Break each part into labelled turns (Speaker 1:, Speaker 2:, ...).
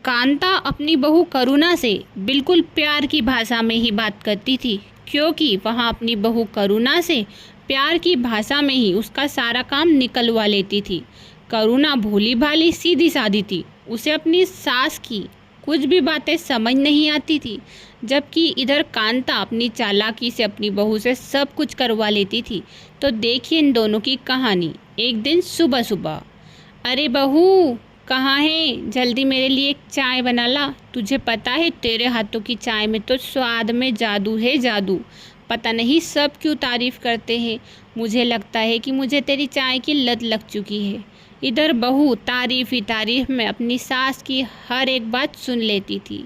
Speaker 1: कांता अपनी बहू करुणा से बिल्कुल प्यार की भाषा में ही बात करती थी, क्योंकि वहाँ अपनी बहू करुणा से प्यार की भाषा में ही उसका सारा काम निकलवा लेती थी। करुणा भोली भाली सीधी सादी थी, उसे अपनी सास की कुछ भी बातें समझ नहीं आती थी, जबकि इधर कांता अपनी चालाकी से अपनी बहू से सब कुछ करवा लेती थी। तो देखिए इन दोनों की कहानी। एक दिन सुबह सुबह, अरे बहू कहाँ है, जल्दी मेरे लिए एक चाय बना ला। तुझे पता है तेरे हाथों की चाय में तो स्वाद में जादू है जादू। पता नहीं सब क्यों तारीफ़ करते हैं, मुझे लगता है कि मुझे तेरी चाय की लत लग चुकी है। इधर बहू तारीफ़ ही तारीफ़ में अपनी सास की हर एक बात सुन लेती थी।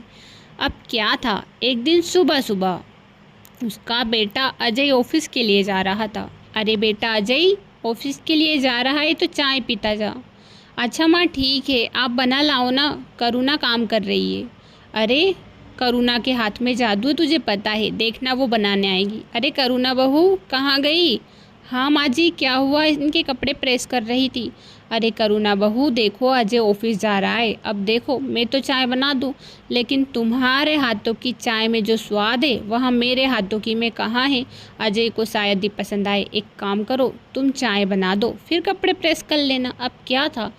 Speaker 1: अब क्या था, एक दिन सुबह सुबह उसका बेटा अजय ऑफिस के लिए जा रहा था। अरे बेटा अजय, ऑफिस के लिए जा रहा है तो चाय पीता जा। अच्छा माँ ठीक है, आप बना लाओ ना, करुणा काम कर रही है। अरे करुणा के हाथ में जादू है, तुझे पता है, देखना वो बनाने आएगी। अरे करुणा बहू कहाँ गई? हाँ माँ जी क्या हुआ, इनके कपड़े प्रेस कर रही थी। अरे करुणा बहू देखो अजय ऑफिस जा रहा है, अब देखो मैं तो चाय बना दूँ, लेकिन तुम्हारे हाथों की चाय में जो स्वाद है वह मेरे हाथों की में कहाँ है। अजय को शायद ही पसंद आए। एक काम करो, तुम चाय बना दो फिर कपड़े प्रेस कर लेना। अब क्या था,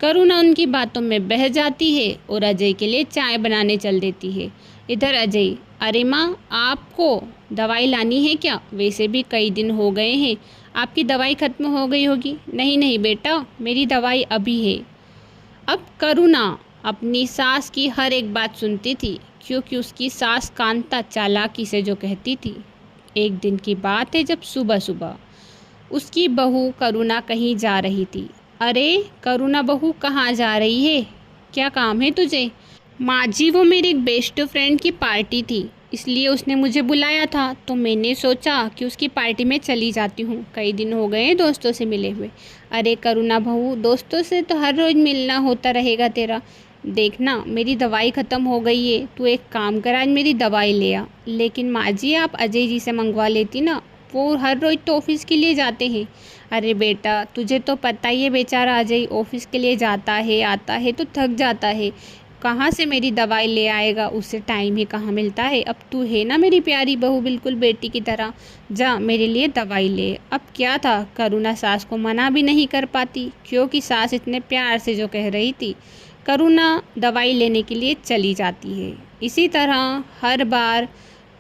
Speaker 1: करुणा उनकी बातों में बह जाती है और अजय के लिए चाय बनाने चल देती है। इधर अजय, अरे माँ आपको दवाई लानी है क्या? वैसे भी कई दिन हो गए हैं, आपकी दवाई ख़त्म हो गई होगी। नहीं नहीं बेटा, मेरी दवाई अभी है। अब करुणा अपनी सास की हर एक बात सुनती थी, क्योंकि उसकी सास कांता चालाकी से जो कहती थी। एक दिन की बात है जब सुबह सुबह उसकी बहू करुणा कहीं जा रही थी। अरे करुणा बहू कहाँ जा रही है, क्या काम है तुझे? माँ जी वो मेरी एक बेस्ट फ्रेंड की पार्टी थी, इसलिए उसने मुझे बुलाया था, तो मैंने सोचा कि उसकी पार्टी में चली जाती हूँ। कई दिन हो गए दोस्तों से मिले हुए। अरे करुणा बहू दोस्तों से तो हर रोज़ मिलना होता रहेगा तेरा। देखना मेरी दवाई ख़त्म हो गई है, तू एक काम कर आज मेरी दवाई ले आ। लेकिन माँ जी आप अजय जी से मंगवा लेती ना, वो हर रोज़ तो ऑफिस के लिए जाते हैं। अरे बेटा तुझे तो पता ही है, बेचारा अजय ऑफिस के लिए जाता है आता है तो थक जाता है, कहाँ से मेरी दवाई ले आएगा, उससे टाइम ही कहाँ मिलता है। अब तू है ना मेरी प्यारी बहू बिल्कुल बेटी की तरह, जा मेरे लिए दवाई ले। अब क्या था, करुणा सास को मना भी नहीं कर पाती, क्योंकि सास इतने प्यार से जो कह रही थी। करुणा दवाई लेने के लिए चली जाती है। इसी तरह हर बार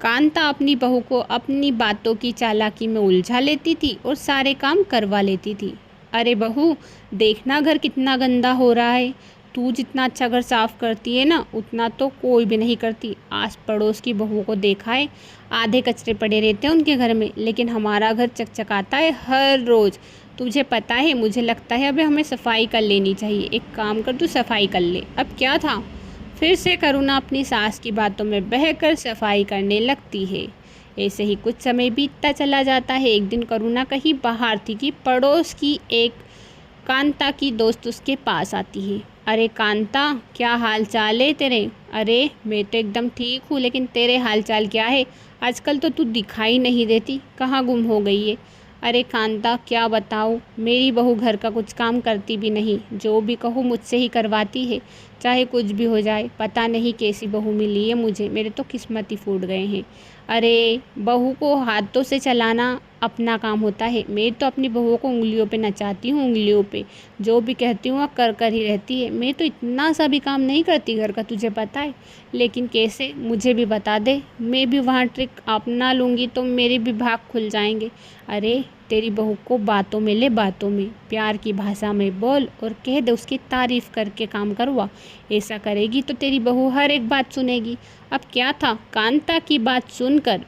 Speaker 1: कांता अपनी बहू को अपनी बातों की चालाकी में उलझा लेती थी और सारे काम करवा लेती थी। अरे बहू देखना घर कितना गंदा हो रहा है, तू जितना अच्छा घर साफ करती है ना उतना तो कोई भी नहीं करती। आस पड़ोस की बहू को देखा है, आधे कचरे पड़े रहते हैं उनके घर में, लेकिन हमारा घर चकचकाता है हर रोज़। तुझे पता है मुझे लगता है अभी हमें सफाई कर लेनी चाहिए, एक काम कर तू सफाई कर ले। अब क्या था, फिर से करुणा अपनी सास की बातों में बहकर सफाई करने लगती है। ऐसे ही कुछ समय बीतता चला जाता है। एक दिन करुणा कहीं बाहर थी कि पड़ोस की एक कांता की दोस्त उसके पास आती है। अरे कांता क्या हाल चाल है तेरे? अरे मैं तो एकदम ठीक हूँ, लेकिन तेरे हाल चाल क्या है? आजकल तो तू दिखाई नहीं देती, कहाँ गुम हो गई है? अरे कांता क्या बताऊँ, मेरी बहू घर का कुछ काम करती भी नहीं, जो भी कहूँ मुझसे ही करवाती है, चाहे कुछ भी हो जाए। पता नहीं कैसी बहू मिली है मुझे, मेरे तो किस्मत ही फूट गए हैं। अरे बहू को हाथों से चलाना अपना काम होता है, मैं तो अपनी बहू को उंगलियों पे नचाती हूँ, उंगलियों पे जो भी कहती हूँ वह कर कर ही रहती है। मैं तो इतना सा भी काम नहीं करती घर का, तुझे पता है। लेकिन कैसे, मुझे भी बता दे, मैं भी वहाँ ट्रिक अपना लूँगी तो मेरे भी भाग खुल जाएंगे। अरे तेरी बहू को बातों में ले, बातों में प्यार की भाषा में बोल और कह दे उसकी तारीफ़ करके काम करवा। ऐसा करेगी तो तेरी बहू हर एक बात सुनेगी। अब क्या था, कांता की बात सुनकर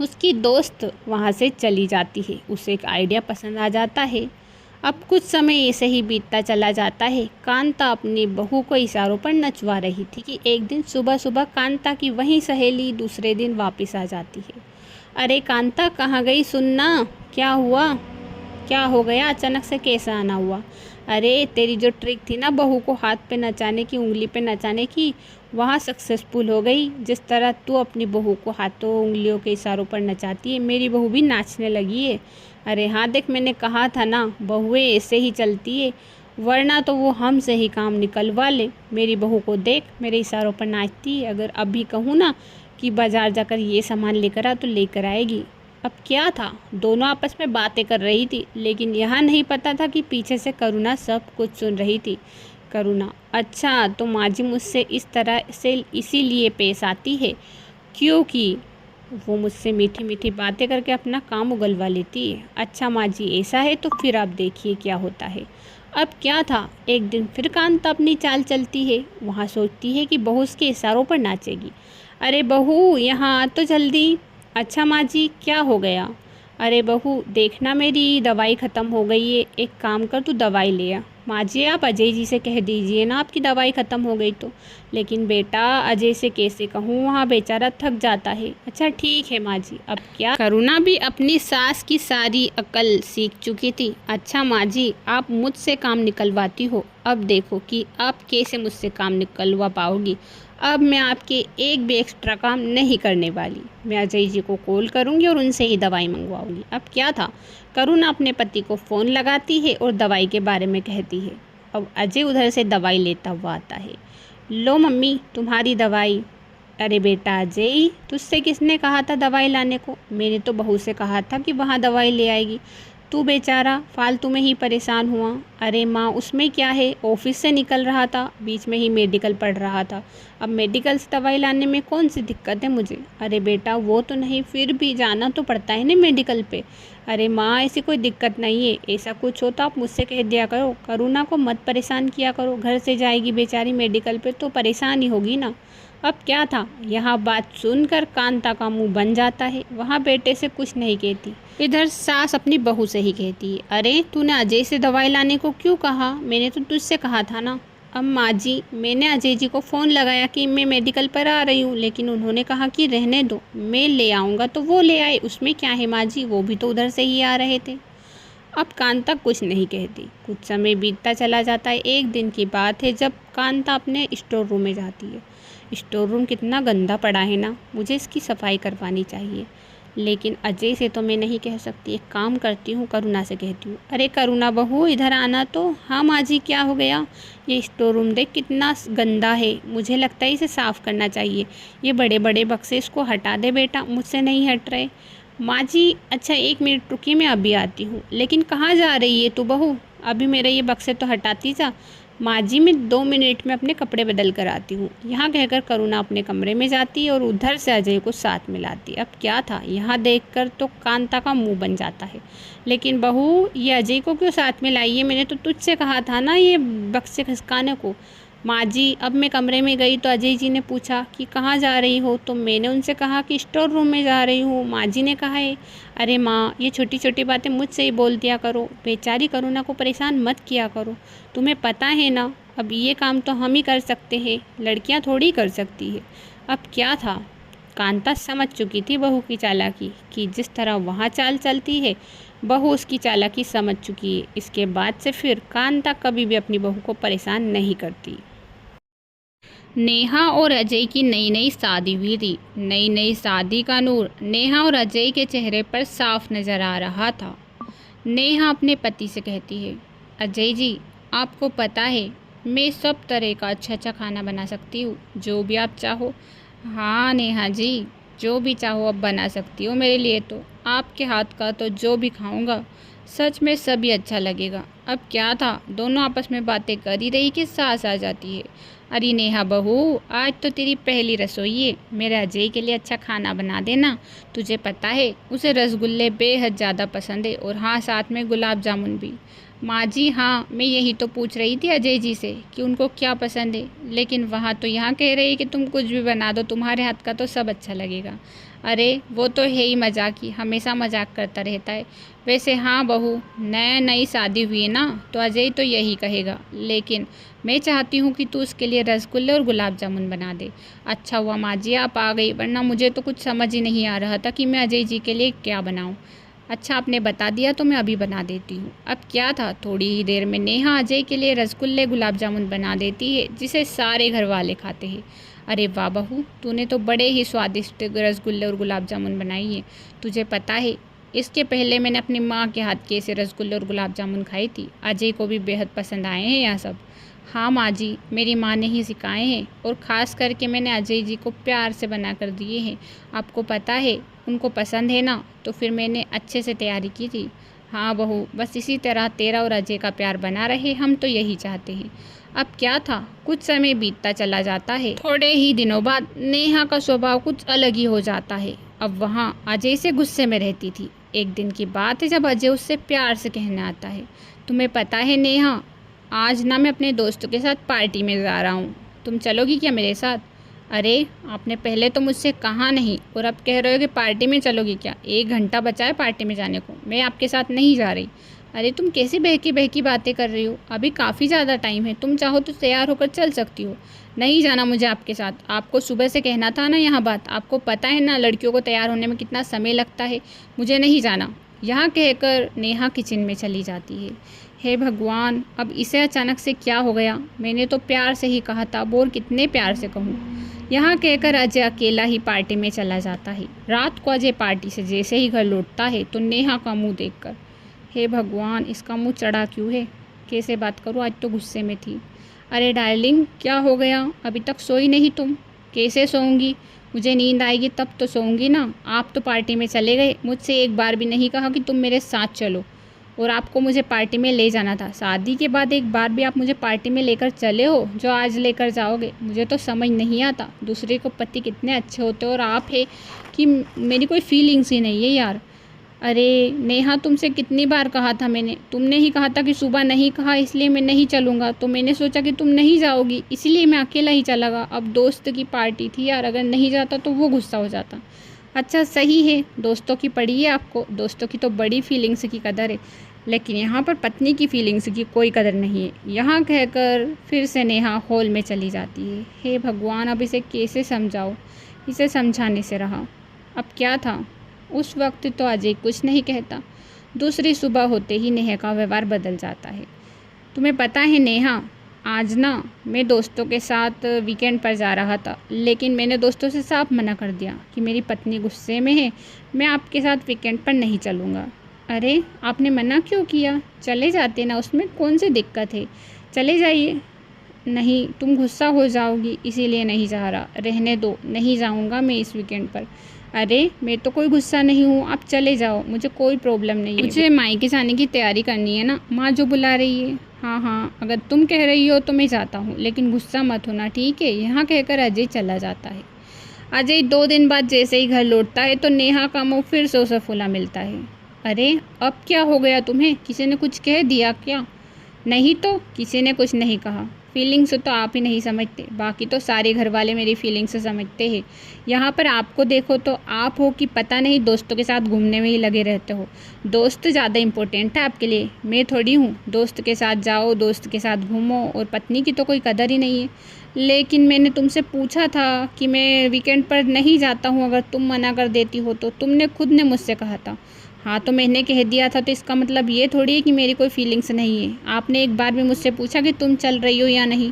Speaker 1: उसकी दोस्त वहाँ से चली जाती है, उसे एक आइडिया पसंद आ जाता है। अब कुछ समय ऐसे ही बीतता चला जाता है। कांता अपनी बहू को इशारों पर नचवा रही थी कि एक दिन सुबह सुबह कांता की वही सहेली दूसरे दिन वापस आ जाती है। अरे कांता कहाँ गई, सुनना, क्या हुआ, क्या हो गया, अचानक से कैसा आना हुआ? अरे तेरी जो ट्रिक थी ना बहू को हाथ पे नचाने की, उंगली पे नचाने की, वहाँ सक्सेसफुल हो गई। जिस तरह तू अपनी बहू को हाथों उंगलियों के इशारों पर नचाती है, मेरी बहू भी नाचने लगी है। अरे हाँ देख, मैंने कहा था ना बहुएं ऐसे ही चलती है। वरना तो वो हमसे ही काम निकलवा ले। मेरी बहू को देख, मेरे इशारों पर नाचती है। अगर अभी कहूँ ना कि बाज़ार जाकर ये सामान लेकर आ तो लेकर आएगी। अब क्या था, दोनों आपस में बातें कर रही थी, लेकिन यह नहीं पता था कि पीछे से करुणा सब कुछ सुन रही थी। करुणा, अच्छा तो माँ जी मुझसे इस तरह से इसीलिए पेश आती है क्योंकि वो मुझसे मीठी मीठी बातें करके अपना काम उगलवा लेती है। अच्छा माँ जी ऐसा है तो फिर आप देखिए क्या होता है। अब क्या था, एक दिन फिर कांता अपनी चाल चलती है। वहाँ सोचती है कि बहू उसके इशारों पर नाचेगी। अरे बहू यहाँ आ तो जल्दी। अच्छा माँ जी क्या हो गया। अरे बहू देखना मेरी दवाई ख़त्म हो गई है, एक काम कर तू दवाई ले आ। माँ जी आप अजय जी से कह दीजिए ना आपकी दवाई ख़त्म हो गई तो। लेकिन बेटा अजय से कैसे कहूँ, वहाँ बेचारा थक जाता है। अच्छा ठीक है माँ जी। अब क्या, करुणा भी अपनी सास की सारी अकल सीख चुकी थी। अच्छा माँ जी आप मुझसे काम निकलवाती हो, अब देखो कि आप कैसे मुझसे काम निकलवा पाओगी। अब मैं आपके एक भी एक्स्ट्रा काम नहीं करने वाली। मैं अजय जी को कॉल करूँगी और उनसे ही दवाई मंगवाऊँगी। अब क्या था, करुणा अपने पति को फ़ोन लगाती है और दवाई के बारे में कहती है। अब अजय उधर से दवाई लेता हुआ आता है। लो मम्मी तुम्हारी दवाई। अरे बेटा अजय तुझसे किसने कहा था दवाई लाने को। मैंने तो बहू से कहा था कि वहाँ दवाई ले आएगी, तू बेचारा फालतू में ही परेशान हुआ। अरे माँ उसमें क्या है, ऑफिस से निकल रहा था, बीच में ही मेडिकल पढ़ रहा था। अब मेडिकल से दवाई लाने में कौन सी दिक्कत है मुझे। अरे बेटा वो तो नहीं, फिर भी जाना तो पड़ता है ना मेडिकल पे। अरे माँ ऐसी कोई दिक्कत नहीं है, ऐसा कुछ हो तो आप मुझसे कह दिया करो। करुणा को मत परेशान किया करो, घर से जाएगी बेचारी मेडिकल पे तो परेशान ही होगी ना। अब क्या था, यहाँ बात सुनकर कांता का मुंह बन जाता है। वहाँ बेटे से कुछ नहीं कहती, इधर सास अपनी बहू से ही कहती है। अरे तूने अजय से दवाई लाने को क्यों कहा, मैंने तो तुझसे कहा था ना। अब माँ जी मैंने अजय जी को फ़ोन लगाया कि मैं मेडिकल पर आ रही हूँ, लेकिन उन्होंने कहा कि रहने दो, मैं ले आऊँगा तो वो ले आए, उसमें क्या है माँ जी, वो भी तो उधर से ही आ रहे थे। अब कांता कुछ नहीं कहती। कुछ समय बीतता चला जाता है। एक दिन की बात है जब कांता अपने स्टोर रूम में जाती है। स्टोर रूम कितना गंदा पड़ा है ना, मुझे इसकी सफाई करवानी चाहिए। लेकिन अजय से तो मैं नहीं कह सकती, एक काम करती हूँ करुणा से कहती हूँ। अरे करुणा बहू इधर आना तो। हाँ माँ जी क्या हो गया। ये स्टोर रूम देख कितना गंदा है, मुझे लगता है इसे साफ़ करना चाहिए। ये बड़े बड़े बक्से इसको हटा दे बेटा, मुझसे नहीं हट रहे। माँ जी अच्छा 1 मिनट रुकिए मैं अभी आती हूँ। लेकिन कहाँ जा रही है तू बहू, अभी मेरे ये बक्से तो हटाती जा। माँ जी मैं 2 मिनट में अपने कपड़े बदल कर आती हूँ। यहाँ कहकर करुणा अपने कमरे में जाती है और उधर से अजय को साथ में लाती है। अब क्या था, यहाँ देखकर तो कांता का मुंह बन जाता है। लेकिन बहू ये अजय को क्यों साथ में लाई है, मैंने तो तुझसे कहा था ना ये बक्से खिसकाने को। माँ जी अब मैं कमरे में गई तो अजय जी ने पूछा कि कहाँ जा रही हो, तो मैंने उनसे कहा कि स्टोर रूम में जा रही हूँ। माँ जी ने कहा है। अरे माँ ये छोटी छोटी बातें मुझसे ही बोल दिया करो, बेचारी करुणा को परेशान मत किया करो। तुम्हें पता है ना अब ये काम तो हम ही कर सकते हैं, लड़कियाँ थोड़ी कर सकती है। अब क्या था, कांता समझ चुकी थी बहू की चालाकी कि जिस तरह वहाँ चाल चलती है बहू उसकी चालाकी समझ चुकी है। इसके बाद से फिर कांता कभी भी अपनी बहू को परेशान नहीं करती। नेहा और अजय की नई नई शादी हुई थी। नई नई शादी का नूर नेहा और अजय के चेहरे पर साफ नज़र आ रहा था। नेहा अपने पति से कहती है, अजय जी आपको पता है मैं सब तरह का अच्छा अच्छा खाना बना सकती हूँ, जो भी आप चाहो। हाँ नेहा जी जो भी चाहो अब बना सकती हो मेरे लिए, तो आपके हाथ का तो जो भी खाऊंगा सच में सभी अच्छा लगेगा। अब क्या था, दोनों आपस में बातें कर ही रही कि सास आ जाती है। अरे नेहा बहू आज तो तेरी पहली रसोई है, मेरे अजय के लिए अच्छा खाना बना देना। तुझे पता है उसे रसगुल्ले बेहद ज़्यादा पसंद है, और हाँ साथ में गुलाब जामुन भी। माँ जी हाँ मैं यही तो पूछ रही थी अजय जी से कि उनको क्या पसंद है, लेकिन वहाँ तो यहाँ कह रही कि तुम कुछ भी बना दो, तुम्हारे हाथ का तो सब अच्छा लगेगा। अरे वो तो है ही मजाकी, हमेशा मजाक करता रहता है। वैसे हाँ बहू नई शादी हुई है ना, तो अजय तो यही कहेगा, लेकिन मैं चाहती हूँ कि तू उसके लिए रसगुल्ले और गुलाब जामुन बना दे। अच्छा हुआ माँ जी आप आ गई, वरना मुझे तो कुछ समझ ही नहीं आ रहा था कि मैं अजय जी के लिए क्या बनाऊँ। अच्छा आपने बता दिया तो मैं अभी बना देती हूँ। अब क्या था, थोड़ी ही देर में नेहा अजय के लिए रसगुल्ले गुलाब जामुन बना देती है, जिसे सारे घर वाले खाते हैं। अरे वाह बहू तूने तो बड़े ही स्वादिष्ट रसगुल्ले और गुलाब जामुन बनाई है। तुझे पता है इसके पहले मैंने अपनी माँ के हाथ के ऐसे रसगुल्ले और गुलाब जामुन खाई थी। अजय को भी बेहद पसंद आए हैं यह सब। हाँ माँ जी, मेरी माँ ने ही सिखाए हैं और ख़ास करके मैंने अजय जी को प्यार से बना कर दिए हैं। आपको पता है उनको पसंद है ना, तो फिर मैंने अच्छे से तैयारी की थी। हाँ बहू, बस इसी तरह तेरा और अजय का प्यार बना रहे, हम तो यही चाहते हैं। अब क्या था, कुछ समय बीतता चला जाता है। थोड़े ही दिनों बाद नेहा का स्वभाव कुछ अलग ही हो जाता है। अब वहाँ अजय से गुस्से में रहती थी। एक दिन की बात है जब अजय उससे प्यार से कहने आता है, तुम्हें पता है नेहा, आज ना मैं अपने दोस्तों के साथ पार्टी में जा रहा हूँ, तुम चलोगी क्या मेरे साथ? अरे आपने पहले तो मुझसे कहा नहीं और अब कह रहे हो कि पार्टी में चलोगी क्या? 1 घंटा बचा है पार्टी में जाने को, मैं आपके साथ नहीं जा रही। अरे तुम कैसी बहकी बहकी बातें कर रही हो, अभी काफ़ी ज़्यादा टाइम है, तुम चाहो तो तैयार होकर चल सकती हो। नहीं जाना मुझे आपके साथ, आपको सुबह से कहना था ना यहाँ बात, आपको पता है ना लड़कियों को तैयार होने में कितना समय लगता है, मुझे नहीं जाना। यहाँ कहकर नेहा किचन में चली जाती है। हे भगवान, अब इसे अचानक से क्या हो गया? मैंने तो प्यार से ही कहा था, बोर कितने प्यार से कहूँ। यहाँ कहकर अजय अकेला ही पार्टी में चला जाता है। रात को अजय पार्टी से जैसे ही घर लौटता है तो नेहा का मुंह देखकर, हे भगवान, इसका मुंह चढ़ा क्यों है? कैसे बात करूँ, आज तो गुस्से में थी। अरे डार्लिंग, क्या हो गया? अभी तक सोई नहीं तुम? कैसे सोऊंगी? मुझे नींद आएगी तब तो सोऊंगी ना। आप तो पार्टी में चले गए, मुझसे एक बार भी नहीं कहा कि तुम मेरे साथ चलो, और आपको मुझे पार्टी में ले जाना था। शादी के बाद एक बार भी आप मुझे पार्टी में लेकर चले हो जो आज लेकर जाओगे? मुझे तो समझ नहीं आता, दूसरे को पति कितने अच्छे होते हो और आप है कि मेरी कोई फीलिंग्स ही नहीं है यार। अरे नेहा, तुमसे कितनी बार कहा था मैंने, तुमने ही कहा था कि सुबह नहीं कहा इसलिए मैं नहीं चलूँगा, तो मैंने सोचा कि तुम नहीं जाओगी इसलिए मैं अकेला ही चला गया। अब दोस्त की पार्टी थी यार, अगर नहीं जाता तो वो गुस्सा हो जाता। अच्छा सही है, दोस्तों की पड़ी है आपको, दोस्तों की तो बड़ी फीलिंग्स की कदर है, लेकिन यहाँ पर पत्नी की फीलिंग्स की कोई कदर नहीं है। यहाँ कहकर फिर से नेहा हॉल में चली जाती है। हे भगवान, अब इसे कैसे समझाओ? इसे समझाने से रहा। अब क्या था, उस वक्त तो अजय कुछ नहीं कहता। दूसरी सुबह होते ही नेहा का व्यवहार बदल जाता है। तुम्हें पता है नेहा, आज ना मैं दोस्तों के साथ वीकेंड पर जा रहा था, लेकिन मैंने दोस्तों से साफ मना कर दिया कि मेरी पत्नी गुस्से में है, मैं आपके साथ वीकेंड पर नहीं चलूँगा। अरे आपने मना क्यों किया? चले जाते ना, उसमें कौन सी दिक्कत है, चले जाइए। नहीं, तुम गुस्सा हो जाओगी इसीलिए नहीं जा रहा, रहने दो, नहीं जाऊंगा मैं इस वीकेंड पर। अरे मैं तो कोई गुस्सा नहीं हूँ, आप चले जाओ, मुझे कोई प्रॉब्लम नहीं है। मुझे मायके जाने की तैयारी करनी है ना, माँ जो बुला रही है। हाँ हाँ, अगर तुम कह रही हो तो मैं जाता हूँ, लेकिन गुस्सा मत होना, ठीक है? यहाँ कहकर अजय चला जाता है। अजय 2 दिन बाद जैसे ही घर लौटता है तो नेहा का मुँह फिर से उसे फूला मिलता है। अरे अब क्या हो गया तुम्हें, किसी ने कुछ कह दिया क्या? नहीं तो किसी ने कुछ नहीं कहा, फीलिंग्स तो आप ही नहीं समझते, बाकी तो सारे घर वाले मेरी फीलिंग्स समझते हैं। यहाँ पर आपको देखो तो आप हो कि पता नहीं दोस्तों के साथ घूमने में ही लगे रहते हो। दोस्त ज़्यादा इम्पोर्टेंट है आपके लिए, मैं थोड़ी हूँ। दोस्त के साथ जाओ, दोस्त के साथ घूमो, और पत्नी की तो कोई कदर ही नहीं है। लेकिन मैंने तुमसे पूछा था कि मैं वीकेंड पर नहीं जाता हूँ, अगर तुम मना कर देती हो तो। तुमने खुद ने मुझसे कहा था। हाँ तो मैंने कह दिया था तो इसका मतलब ये थोड़ी है कि मेरी कोई फीलिंग्स नहीं है। आपने एक बार भी मुझसे पूछा कि तुम चल रही हो या नहीं?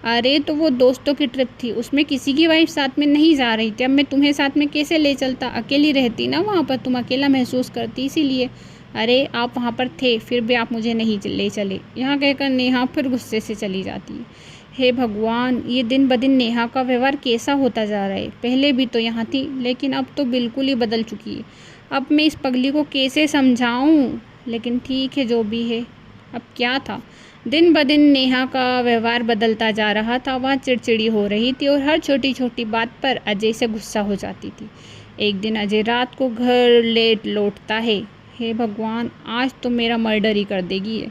Speaker 1: अरे तो वो दोस्तों की ट्रिप थी, उसमें किसी की वाइफ साथ में नहीं जा रही थी, अब मैं तुम्हें साथ में कैसे ले चलता? अकेली रहती ना वहाँ पर, तुम अकेला महसूस करती इसीलिए। अरे आप वहाँ पर थे फिर भी आप मुझे नहीं ले चले। यहाँ कहकर नेहा फिर गुस्से से चली जाती है। हे भगवान, ये दिन ब दिन नेहा का व्यवहार कैसा होता जा रहा है? पहले भी तो यहाँ थी, लेकिन अब तो बिल्कुल ही बदल चुकी है। अब मैं इस पगली को कैसे समझाऊं? लेकिन ठीक है, जो भी है। अब क्या था, दिन ब दिन नेहा का व्यवहार बदलता जा रहा था। वह चिड़चिड़ी हो रही थी और हर छोटी छोटी बात पर अजय से गुस्सा हो जाती थी। एक दिन अजय रात को घर लेट लौटता है। हे भगवान, आज तो मेरा मर्डर ही कर देगी ये।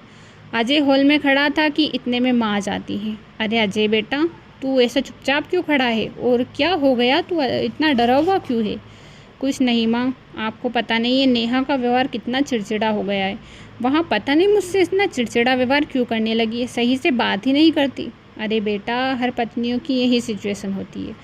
Speaker 1: अजय हॉल में खड़ा था कि इतने में माँ आ जाती है। अरे अजय बेटा, तू ऐसा चुपचाप क्यों खड़ा है, और क्या हो गया, तू इतना डरा हुआ क्यों है? कुछ नहीं माँ, आपको पता नहीं है नेहा का व्यवहार कितना चिड़चिड़ा हो गया है। वहाँ पता नहीं मुझसे इतना चिड़चिड़ा व्यवहार क्यों करने लगी है, सही से बात ही नहीं करती। अरे बेटा, हर पत्नियों की यही सिचुएशन होती है,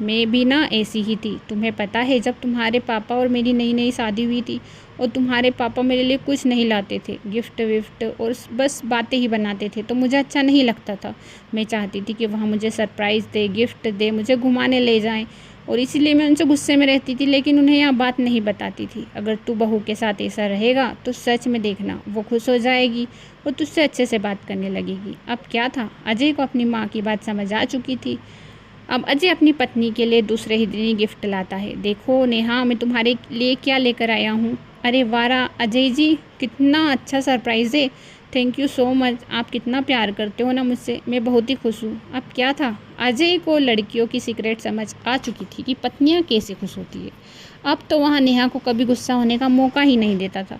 Speaker 1: मैं भी ना ऐसी ही थी। तुम्हें पता है, जब तुम्हारे पापा और मेरी नई नई शादी हुई थी और तुम्हारे पापा मेरे लिए कुछ नहीं लाते थे, गिफ्ट विफ्ट, और बस बातें ही बनाते थे, तो मुझे अच्छा नहीं लगता था। मैं चाहती थी कि वहाँ मुझे सरप्राइज़ दे, गिफ्ट दे, मुझे घुमाने ले जाएं। और इसीलिए मैं उनसे गुस्से में रहती थी, लेकिन उन्हें यह बात नहीं बताती थी। अगर तू बहू के साथ ऐसा रहेगा तो सच में देखना, वो खुश हो जाएगी और तुझसे अच्छे से बात करने लगेगी। अब क्या था, अजय को अपनी माँ की बात समझ आ चुकी थी। अब अजय अपनी पत्नी के लिए दूसरे ही दिन ही गिफ्ट लाता है। देखो नेहा, मैं तुम्हारे लिए क्या लेकर आया हूँ। अरे वारा अजय जी, कितना अच्छा सरप्राइज़ है। Thank you so much. आप कितना प्यार करते हो ना मुझसे, मैं बहुत ही खुश हूँ। अब क्या था, अजय को लड़कियों की सीक्रेट समझ आ चुकी थी कि पत्नियाँ कैसे खुश होती है। अब तो वहाँ नेहा को कभी गुस्सा होने का मौका ही नहीं देता था।